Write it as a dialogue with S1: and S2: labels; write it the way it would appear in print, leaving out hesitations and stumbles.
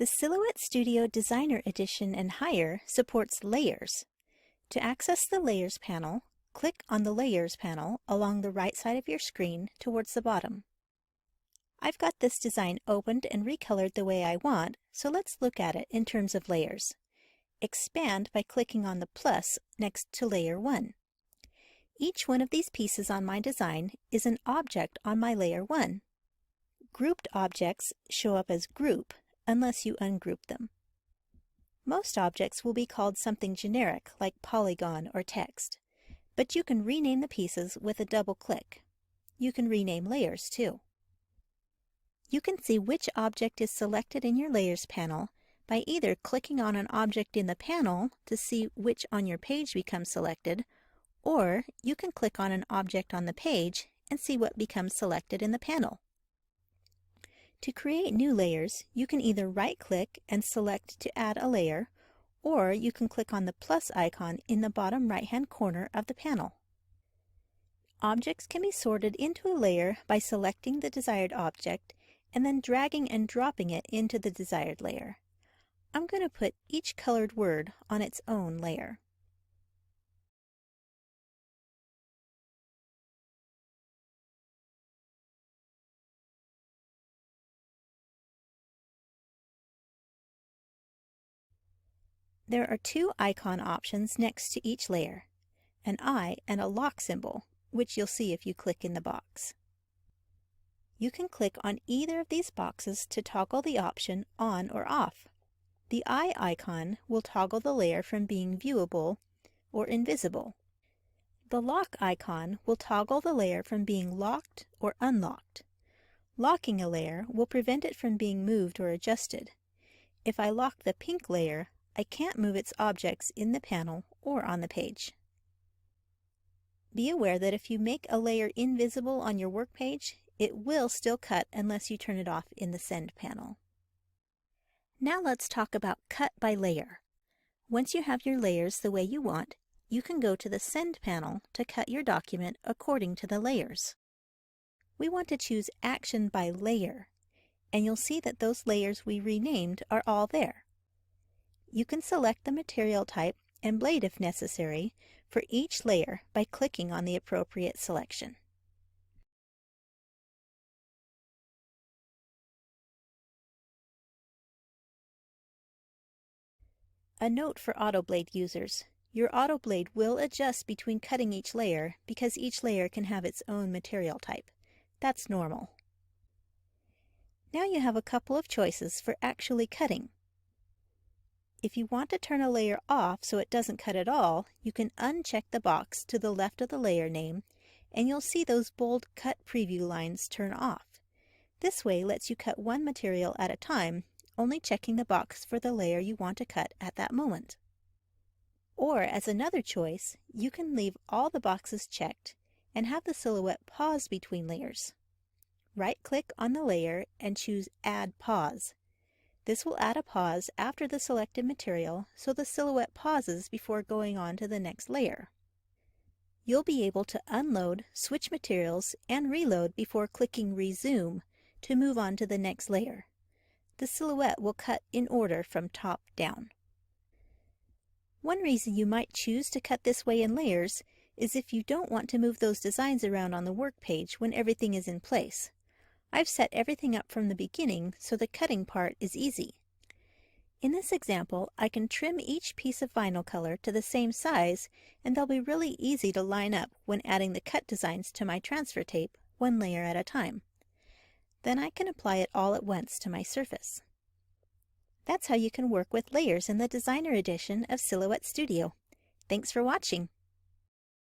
S1: The Silhouette Studio Designer Edition and Higher supports layers. To access the Layers panel, click on the Layers panel along the right side of your screen towards the bottom. I've got this design opened and recolored the way I want, so let's look at it in terms of layers. Expand by clicking on the plus next to Layer 1. Each one of these pieces on my design is an object on my Layer 1. Grouped objects show up as group unless you ungroup them. Most objects will be called something generic like polygon or text, but you can rename the pieces with a double click. You can rename layers too. You can see which object is selected in your Layers panel by either clicking on an object in the panel to see which on your page becomes selected, or you can click on an object on the page and see what becomes selected in the panel. To create new layers, you can either right-click and select to add a layer, or you can click on the plus icon in the bottom right-hand corner of the panel. Objects can be sorted into a layer by selecting the desired object and then dragging and dropping it into the desired layer. I'm going to put each colored word on its own layer. There are two icon options next to each layer, an eye and a lock symbol, which you'll see if you click in the box. You can click on either of these boxes to toggle the option on or off. The eye icon will toggle the layer from being viewable or invisible. The lock icon will toggle the layer from being locked or unlocked. Locking a layer will prevent it from being moved or adjusted. If I lock the pink layer, I can't move its objects in the panel or on the page. Be aware that if you make a layer invisible on your work page, it will still cut unless you turn it off in the Send panel. Now let's talk about Cut by Layer. Once you have your layers the way you want, you can go to the Send panel to cut your document according to the layers. We want to choose Action by Layer, and you'll see that those layers we renamed are all there. You can select the material type and blade if necessary for each layer by clicking on the appropriate selection. A note for AutoBlade users. Your AutoBlade will adjust between cutting each layer because each layer can have its own material type. That's normal. Now you have a couple of choices for actually cutting. If you want to turn a layer off so it doesn't cut at all, you can uncheck the box to the left of the layer name, and you'll see those bold Cut Preview lines turn off. This way lets you cut one material at a time, only checking the box for the layer you want to cut at that moment. Or, as another choice, you can leave all the boxes checked and have the silhouette pause between layers. Right-click on the layer and choose Add Pause. This will add a pause after the selected material, so the silhouette pauses before going on to the next layer. You'll be able to unload, switch materials, and reload before clicking Resume to move on to the next layer. The silhouette will cut in order from top down. One reason you might choose to cut this way in layers is if you don't want to move those designs around on the work page when everything is in place. I've set everything up from the beginning so the cutting part is easy. In this example, I can trim each piece of vinyl color to the same size, and they'll be really easy to line up when adding the cut designs to my transfer tape, one layer at a time. Then I can apply it all at once to my surface. That's how you can work with layers in the Designer Edition of Silhouette Studio. Thanks for watching.